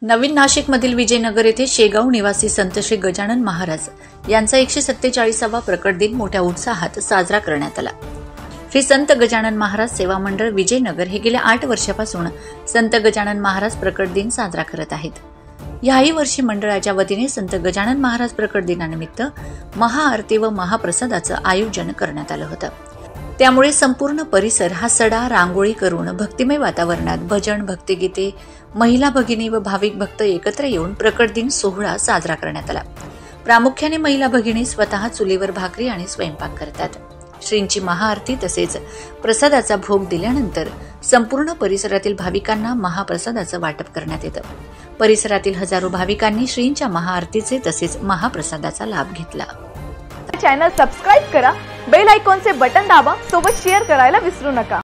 नवीन नाशिकमधील विजयनगर येथे शेगाव निवासी संत श्री गजानन महाराज यांचा 147वा प्रकट दिन मोठ्या उत्साहात साजरा करण्यात आला। श्री संत गजानन महाराज सेवा मंडळ विजयनगर हे गेल्या 8 वर्षापासून संत गजानन महाराज प्रकट दिन साजरा करत आहेत। याही वर्षी मंडळाच्या वतीने संत गजानन महाराज प्रकट दिनानिमित्त महाआरती व महाप्रसादाचं आयोजन करण्यात आलं होतं। त्यामुळे संपूर्ण परिसर हा सडा रांगोळी करून भक्तिमय वातावरणात भजन, भक्तिगीते, महिला भगिनी व भाविक भक्त एकत्र येऊन प्रकट दिन सोहळा साजरा करण्यात आला। प्रामुख्याने महिला भगिनी स्वतः चुलीवर भाकरी आणि स्वयंपाक करतात। श्रींची महाआरती तसेच प्रसादाचा भोग दिल्यानंतर संपूर्ण परिसरातील भाविकांना महाप्रसादाचं वाटप करण्यात येतं। परिसरातील हजारो भाविकांनी श्रींच्या महाआरतीचे तसेच महाप्रसादाचा लाभ घेतला। चॅनल सबस्क्राइब करा, बेल आयकॉनचे बटन दाबा, सोबत शेअर करायला विसरू नका।